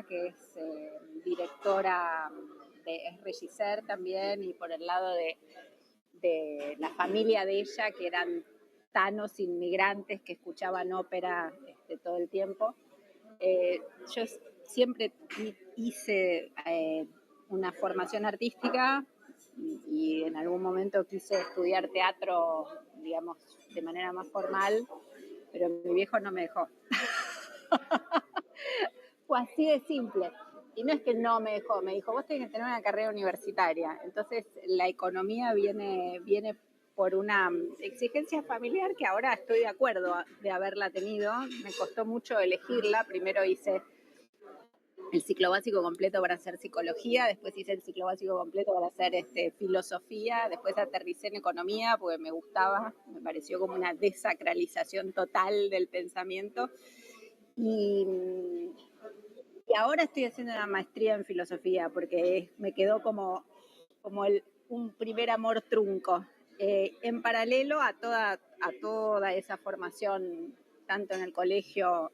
Silvina, que es directora, es regisseur también, y por el lado de la familia de ella, que eran tanos inmigrantes que escuchaban ópera todo el tiempo. Yo siempre hice una formación artística y en algún momento quise estudiar teatro, digamos, de manera más formal, pero mi viejo no me dejó. Fue así de simple. Y no es que no me dejó, me dijo, vos tenés que tener una carrera universitaria. Entonces la economía viene por una exigencia familiar que ahora estoy de acuerdo de haberla tenido. Me costó mucho elegirla. Primero hice el ciclo básico completo para hacer psicología, después hice el ciclo básico completo para hacer filosofía, después aterricé en economía porque me gustaba, me pareció como una desacralización total del pensamiento. Y ahora estoy haciendo una maestría en filosofía porque me quedó como un primer amor trunco. En paralelo a toda esa formación, tanto en el colegio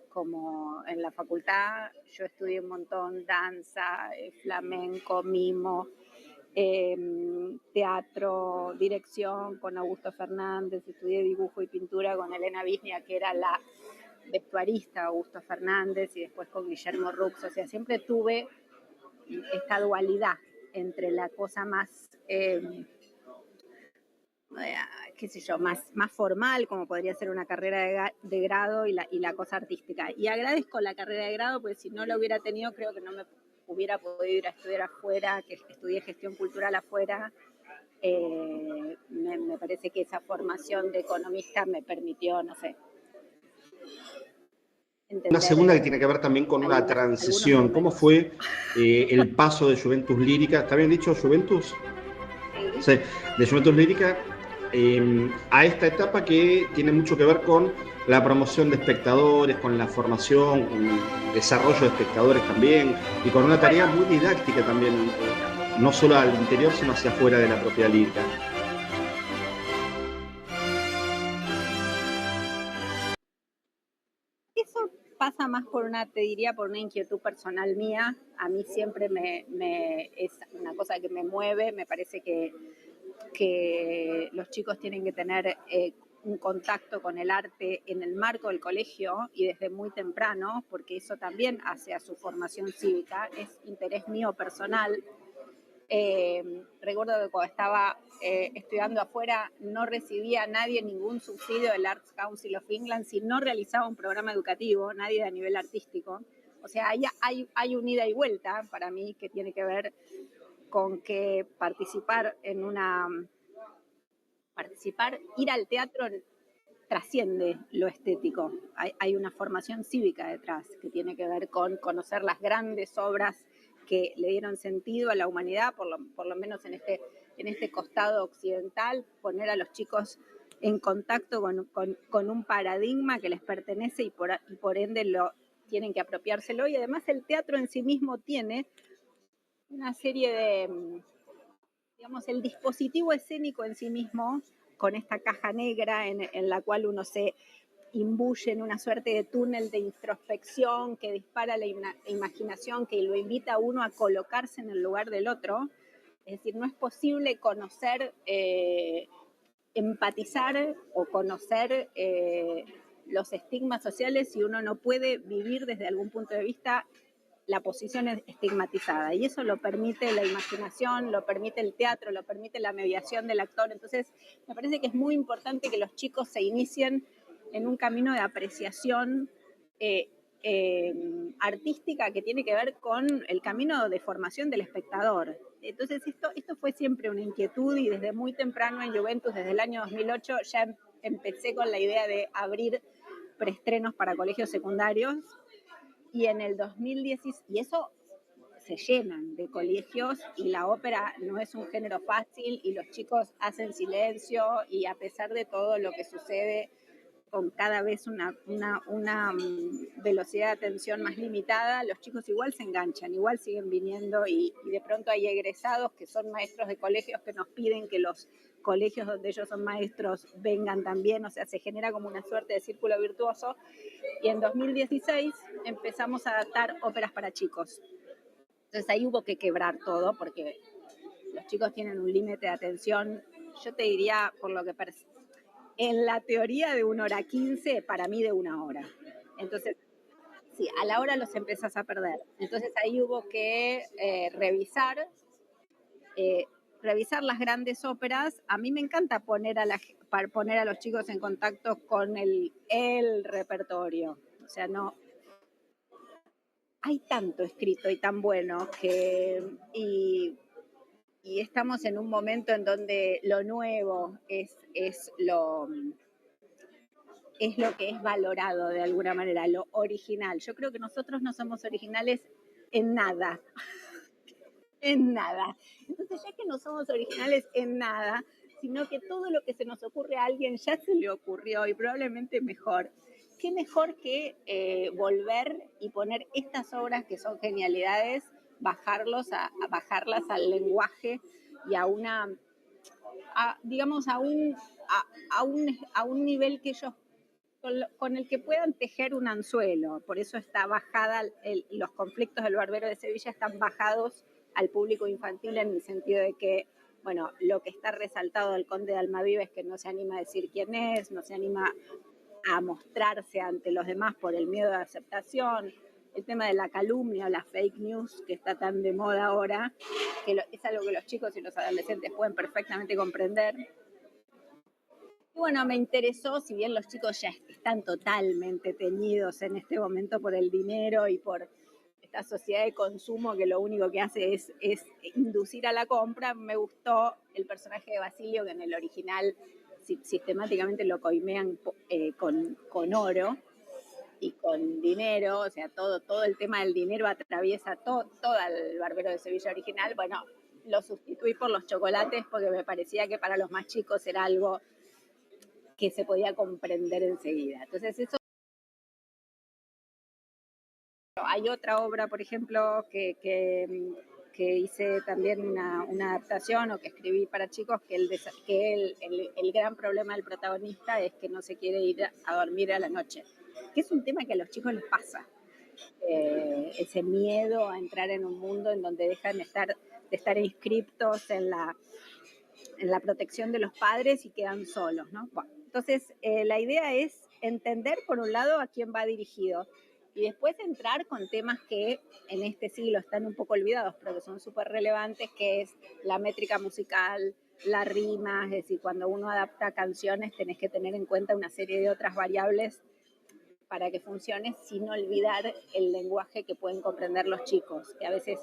como en la facultad, yo estudié un montón danza, flamenco, mimo, teatro, dirección con Augusto Fernández, estudié dibujo y pintura con Elena Visnia, que era la vestuarista Augusto Fernández, y después con Guillermo Rux. O sea, siempre tuve esta dualidad entre la cosa más, qué sé yo, más formal, como podría ser una carrera de grado, y la cosa artística. Y agradezco la carrera de grado, porque si no la hubiera tenido, creo que no me hubiera podido ir a estudiar afuera, que estudié gestión cultural afuera. Me parece que esa formación de economista me permitió, no sé, una segunda que tiene que ver también con una transición. ¿Cómo fue el paso de Juventus Lírica? ¿Está bien dicho Juventus? Sí, de Juventus Lírica a esta etapa que tiene mucho que ver con la promoción de espectadores, con la formación, con el desarrollo de espectadores también, y con una tarea muy didáctica también, no solo al interior, sino hacia afuera de la propia lírica. Eso pasa más por te diría, por una inquietud personal mía. A mí siempre es una cosa que me mueve. Me parece que los chicos tienen que tener un contacto con el arte en el marco del colegio y desde muy temprano, porque eso también hace a su formación cívica. Es interés mío personal. Recuerdo que cuando estaba estudiando afuera no recibía nadie ningún subsidio del Arts Council of England si no realizaba un programa educativo, nadie a nivel artístico. O sea, hay un ida y vuelta para mí que tiene que ver con que ir al teatro trasciende lo estético. Hay una formación cívica detrás que tiene que ver con conocer las grandes obras que le dieron sentido a la humanidad, por lo menos en este costado occidental, poner a los chicos en contacto con un paradigma que les pertenece y por ende tienen que apropiárselo. Y además el teatro en sí mismo tiene una serie de, digamos, el dispositivo escénico en sí mismo, con esta caja negra en la cual uno se imbuye en una suerte de túnel de introspección que dispara la imaginación, que lo invita a uno a colocarse en el lugar del otro. Es decir, no es posible conocer, empatizar o conocer los estigmas sociales si uno no puede vivir desde algún punto de vista la posición estigmatizada, y eso lo permite la imaginación, lo permite el teatro, lo permite la mediación del actor. Entonces me parece que es muy importante que los chicos se inicien en un camino de apreciación artística que tiene que ver con el camino de formación del espectador. Entonces esto fue siempre una inquietud, y desde muy temprano en Juventus, desde el año 2008, ya empecé con la idea de abrir preestrenos para colegios secundarios. Y en el 2010, y eso se llenan de colegios, y la ópera no es un género fácil, y los chicos hacen silencio, y a pesar de todo lo que sucede con cada vez una velocidad de atención más limitada, los chicos igual se enganchan, igual siguen viniendo, y de pronto hay egresados que son maestros de colegios que nos piden que los colegios donde ellos son maestros vengan también, o sea, se genera como una suerte de círculo virtuoso. Y en 2016 empezamos a adaptar óperas para chicos. Entonces ahí hubo que quebrar todo porque los chicos tienen un límite de atención, yo te diría, por lo que en la teoría de 1 hora 15, para mí de 1 hora. Entonces, sí, a la hora los empezás a perder. Entonces ahí hubo que revisar las grandes óperas. A mí me encanta poner a los chicos en contacto con el repertorio. O sea, no hay tanto escrito y tan bueno y estamos en un momento en donde lo nuevo es lo que es valorado de alguna manera, lo original. Yo creo que nosotros no somos originales en nada. En nada. Entonces, ya que no somos originales en nada, sino que todo lo que se nos ocurre a alguien ya se le ocurrió y probablemente mejor. ¿Qué mejor que volver y poner estas obras que son genialidades, bajarlas al lenguaje y a digamos, a un nivel que ellos con el que puedan tejer un anzuelo? Por eso está bajada, los conflictos del Barbero de Sevilla están bajados al público infantil, en el sentido de que, bueno, lo que está resaltado del Conde de Almaviva es que no se anima a decir quién es, no se anima a mostrarse ante los demás por el miedo de aceptación. El tema de la calumnia o la fake news, que está tan de moda ahora, que es algo que los chicos y los adolescentes pueden perfectamente comprender. Y bueno, me interesó, si bien los chicos ya están totalmente teñidos en este momento por el dinero y por esta sociedad de consumo que lo único que hace es inducir a la compra, me gustó el personaje de Basilio, que en el original sistemáticamente lo coimean con oro y con dinero, o sea, todo el tema del dinero atraviesa todo el Barbero de Sevilla original. Bueno, lo sustituí por los chocolates porque me parecía que para los más chicos era algo que se podía comprender enseguida. Entonces eso. Hay otra obra, por ejemplo, que hice también una adaptación o que escribí para chicos, que el gran problema del protagonista es que no se quiere ir a dormir a la noche, que es un tema que a los chicos les pasa. Ese miedo a entrar en un mundo en donde dejan de estar inscriptos en la protección de los padres y quedan solos, ¿no? Bueno, entonces, la idea es entender, por un lado, a quién va dirigido y después entrar con temas que en este siglo están un poco olvidados, pero que son súper relevantes, que es la métrica musical, la rima. Es decir, cuando uno adapta canciones tenés que tener en cuenta una serie de otras variables para que funcione, sin olvidar el lenguaje que pueden comprender los chicos, que a veces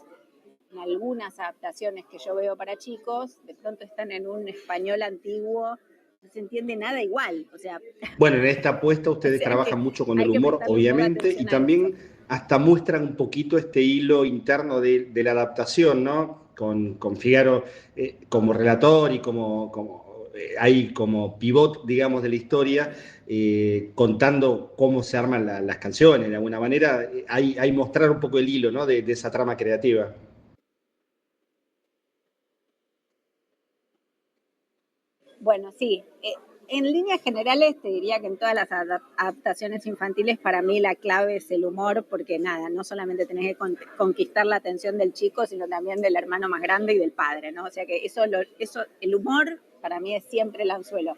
en algunas adaptaciones que yo veo para chicos, de pronto están en un español antiguo, no se entiende nada igual. O sea, bueno, en esta apuesta ustedes trabajan mucho con el humor, obviamente, y también hasta muestran un poquito este hilo interno de la adaptación, ¿no? Con Figaro como relator y ahí como pivot, digamos, de la historia, contando cómo se arman las canciones. De alguna manera, hay mostrar un poco el hilo, ¿no? de esa trama creativa. Bueno, sí. En líneas generales te diría que en todas las adaptaciones infantiles para mí la clave es el humor, porque nada, no solamente tenés que conquistar la atención del chico, sino también del hermano más grande y del padre, ¿no? O sea que el humor para mí es siempre el anzuelo.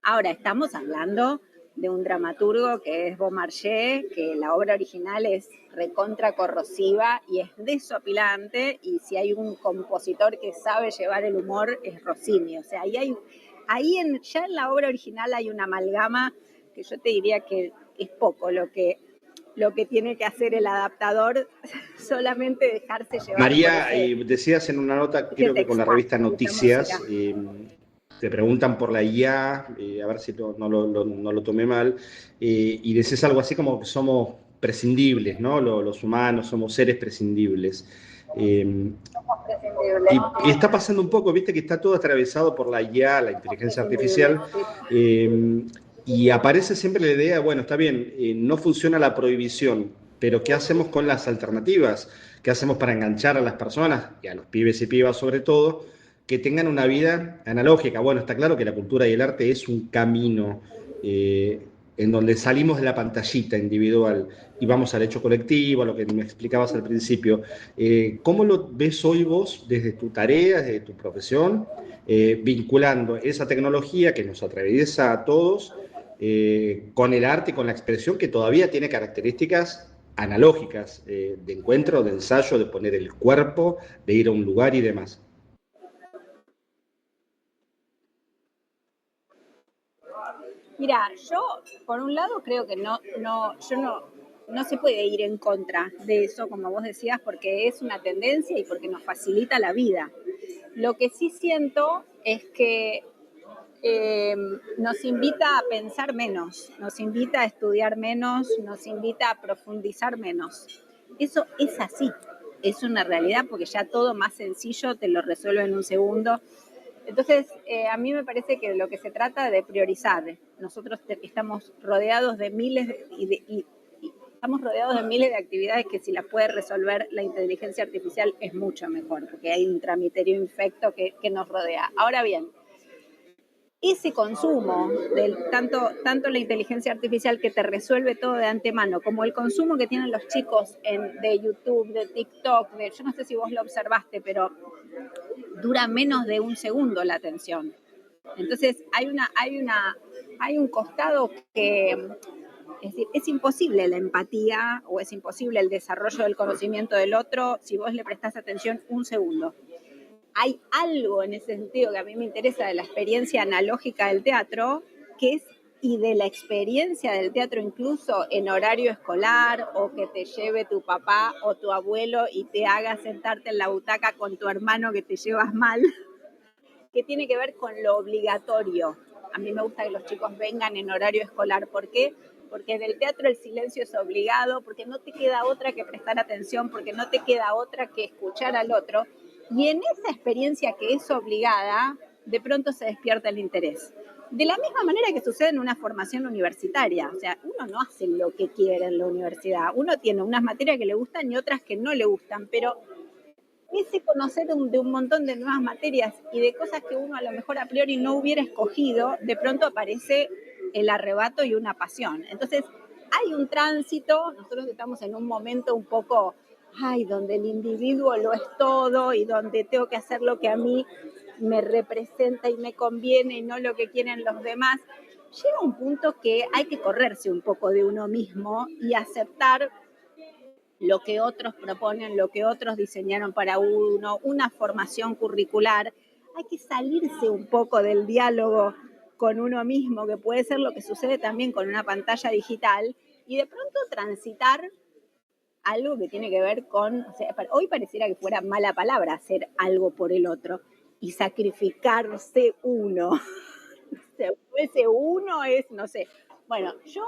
Ahora, estamos hablando de un dramaturgo que es Beaumarchais, que la obra original es recontra corrosiva y es desopilante, y si hay un compositor que sabe llevar el humor es Rossini. O sea, ya en la obra original hay una amalgama que yo te diría que es poco lo que tiene que hacer el adaptador, solamente dejarse llevar. María, decías en una nota, creo que con la revista Noticias, te preguntan por la IA, a ver si no lo tomé mal, y decís algo así como que somos prescindibles, ¿no? Los humanos somos seres prescindibles. Y está pasando un poco, viste que está todo atravesado por la IA, la inteligencia artificial, y aparece siempre la idea, bueno, está bien, no funciona la prohibición, pero ¿qué hacemos con las alternativas? ¿Qué hacemos para enganchar a las personas, y a los pibes y pibas sobre todo, que tengan una vida analógica. Bueno, está claro que la cultura y el arte es un camino en donde salimos de la pantallita individual y vamos al hecho colectivo, a lo que me explicabas al principio. ¿Cómo lo ves hoy vos desde tu tarea, desde tu profesión, vinculando esa tecnología que nos atraviesa a todos con el arte y con la expresión que todavía tiene características analógicas, de encuentro, de ensayo, de poner el cuerpo, de ir a un lugar y demás? Mira, yo por un lado creo que no se puede ir en contra de eso, como vos decías, porque es una tendencia y porque nos facilita la vida. Lo que sí siento es que nos invita a pensar menos, nos invita a estudiar menos, nos invita a profundizar menos. Eso es así, es una realidad porque ya todo más sencillo te lo resuelve en un segundo. Entonces, a mí me parece que lo que se trata es de priorizar. Nosotros estamos rodeados de miles estamos rodeados de miles de actividades que si las puede resolver la inteligencia artificial es mucho mejor, porque hay un tramiterio infecto que nos rodea. Ahora bien, ese consumo tanto la inteligencia artificial que te resuelve todo de antemano, como el consumo que tienen los chicos de YouTube, de TikTok, yo no sé si vos lo observaste, pero dura menos de un segundo la atención. Entonces hay un costado que, es decir, es imposible la empatía o es imposible el desarrollo del conocimiento del otro si vos le prestás atención un segundo. Hay algo en ese sentido que a mí me interesa de la experiencia analógica del teatro, que es y de la experiencia del teatro incluso en horario escolar o que te lleve tu papá o tu abuelo y te haga sentarte en la butaca con tu hermano que te llevas mal, que tiene que ver con lo obligatorio. A mí me gusta que los chicos vengan en horario escolar. ¿Por qué? Porque en el teatro el silencio es obligado, porque no te queda otra que prestar atención, porque no te queda otra que escuchar al otro. Y en esa experiencia que es obligada, de pronto se despierta el interés. De la misma manera que sucede en una formación universitaria. O sea, uno no hace lo que quiere en la universidad. Uno tiene unas materias que le gustan y otras que no le gustan, pero ese conocer de un montón de nuevas materias y de cosas que uno a lo mejor a priori no hubiera escogido, de pronto aparece el arrebato y una pasión. Entonces, hay un tránsito, nosotros estamos en un momento un poco, donde el individuo lo es todo y donde tengo que hacer lo que a mí me representa y me conviene y no lo que quieren los demás. Llega un punto que hay que correrse un poco de uno mismo y aceptar lo que otros proponen, lo que otros diseñaron para uno, una formación curricular. Hay que salirse un poco del diálogo con uno mismo, que puede ser lo que sucede también con una pantalla digital, y de pronto transitar algo que tiene que ver con, o sea, hoy pareciera que fuera mala palabra hacer algo por el otro y sacrificarse uno. Ese uno es, no sé. Bueno, yo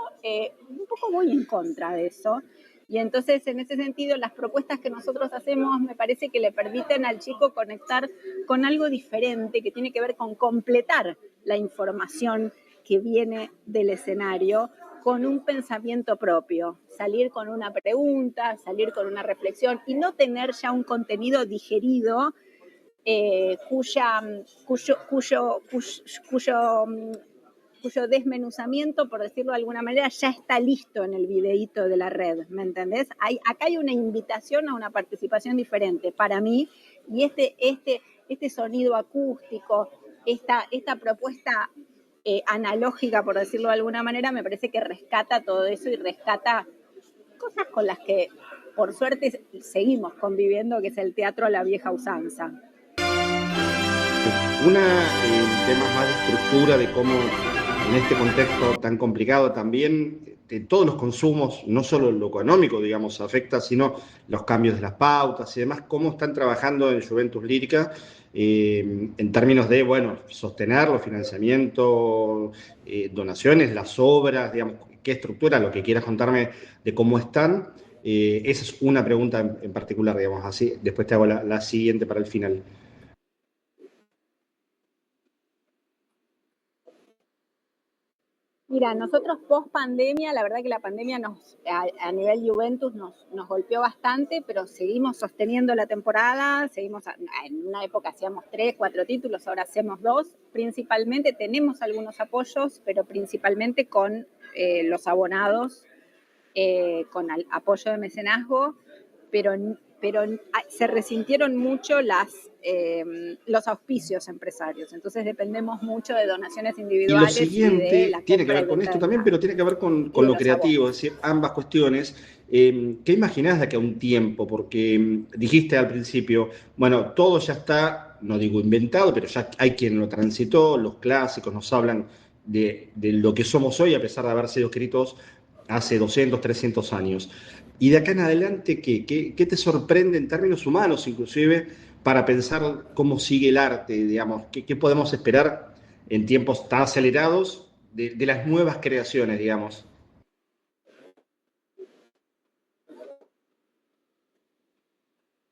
un poco voy en contra de eso. Y entonces, en ese sentido, las propuestas que nosotros hacemos me parece que le permiten al chico conectar con algo diferente, que tiene que ver con completar la información que viene del escenario con un pensamiento propio, salir con una pregunta, salir con una reflexión y no tener ya un contenido digerido cuyo desmenuzamiento, por decirlo de alguna manera, ya está listo en el videíto de la red, ¿me entendés? Acá hay una invitación a una participación diferente para mí, y este sonido acústico, esta propuesta analógica, por decirlo de alguna manera, me parece que rescata todo eso y rescata cosas con las que, por suerte, seguimos conviviendo, que es el teatro a la vieja usanza. Temas más de estructura, de cómo en este contexto tan complicado también de todos los consumos, no solo lo económico, digamos, afecta, sino los cambios de las pautas y demás, cómo están trabajando en Juventus Lírica en términos de, bueno, sostenerlo, financiamiento, donaciones, las obras, digamos, qué estructura, lo que quieras contarme de cómo están. Esa es una pregunta en particular, digamos, así. Después te hago la siguiente para el final. Mira, nosotros post pandemia, la verdad que la pandemia a nivel Juventus nos golpeó bastante, pero seguimos sosteniendo la temporada, en una época hacíamos 3, 4 títulos, ahora hacemos 2, principalmente tenemos algunos apoyos, pero principalmente con los abonados, con apoyo de mecenazgo, pero se resintieron mucho los auspicios empresarios. Entonces dependemos mucho de donaciones Y lo individuales y de la siguiente tiene que compra y ver con venta esto también, pero tiene que ver con lo libros a vos. creativo, es decir, ambas cuestiones. ¿Qué imaginás de aquí a un tiempo? Porque dijiste al principio, bueno, todo ya está, no digo inventado, pero ya hay quien lo transitó, los clásicos nos hablan de lo que somos hoy, a pesar de haber sido escritos hace 200, 300 años. Y de acá en adelante, ¿qué te sorprende en términos humanos, inclusive, para pensar cómo sigue el arte, digamos? ¿Qué podemos esperar en tiempos tan acelerados de las nuevas creaciones, digamos?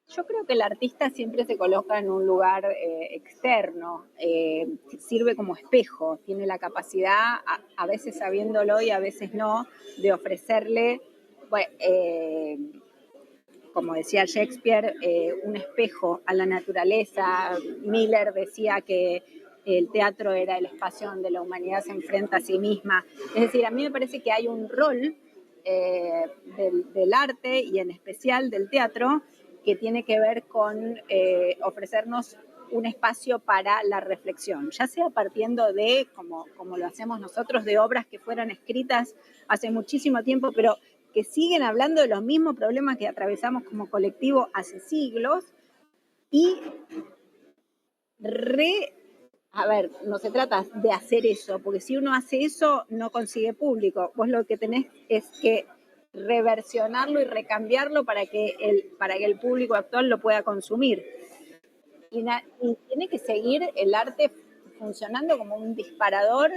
Yo creo que el artista siempre se coloca en un lugar externo, sirve como espejo, tiene la capacidad, a veces sabiéndolo y a veces no, de ofrecerle, bueno, como decía Shakespeare, un espejo a la naturaleza. Miller decía que el teatro era el espacio donde la humanidad se enfrenta a sí misma. Es decir, a mí me parece que hay un rol del arte y en especial del teatro que tiene que ver con ofrecernos un espacio para la reflexión, ya sea partiendo de, como lo hacemos nosotros, de obras que fueron escritas hace muchísimo tiempo, pero que siguen hablando de los mismos problemas que atravesamos como colectivo hace siglos y a ver, no se trata de hacer eso, porque si uno hace eso no consigue público. Vos lo que tenés es que reversionarlo y recambiarlo para que el público actual lo pueda consumir. Y tiene que seguir el arte funcionando como un disparador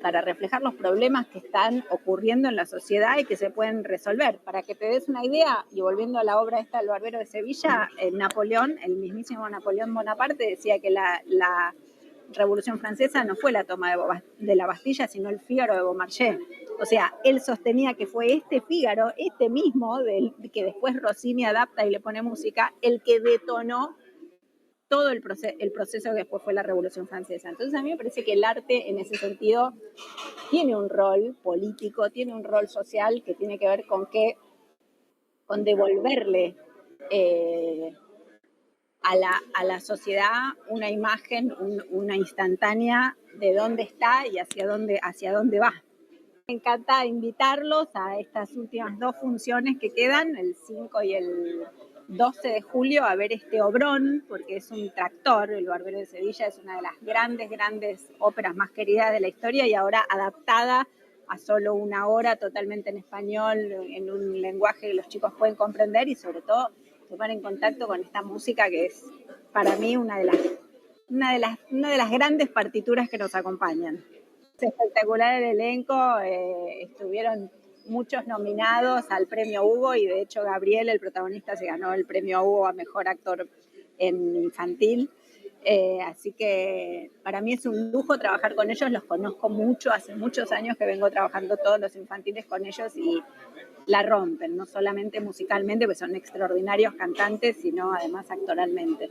para reflejar los problemas que están ocurriendo en la sociedad y que se pueden resolver. Para que te des una idea, y volviendo a la obra esta del Barbero de Sevilla, Napoleón, el mismísimo Napoleón Bonaparte, decía que la Revolución Francesa no fue la toma de la Bastilla, sino el Fígaro de Beaumarchais. O sea, él sostenía que fue este Fígaro, este mismo, que después Rossini adapta y le pone música, el que detonó todo el proceso que después fue la Revolución Francesa. Entonces a mí me parece que el arte en ese sentido tiene un rol político, tiene un rol social que tiene que ver con devolverle a la sociedad una imagen, una instantánea de dónde está y hacia dónde va. Me encanta invitarlos a estas últimas 2 funciones que quedan, el 5 y el 12 de julio, a ver este Obrón, porque es un tractor. El Barbero de Sevilla es una de las grandes óperas más queridas de la historia y ahora adaptada a solo 1 hora, totalmente en español, en un lenguaje que los chicos pueden comprender y sobre todo se ponen en contacto con esta música que es para mí una de las grandes partituras que nos acompañan. Es espectacular el elenco, estuvieron muchos nominados al premio Hugo y de hecho Gabriel, el protagonista, se ganó el premio Hugo a mejor actor en infantil. Así que para mí es un lujo trabajar con ellos, los conozco mucho, hace muchos años que vengo trabajando todos los infantiles con ellos y la rompen, no solamente musicalmente, porque son extraordinarios cantantes, sino además actoralmente.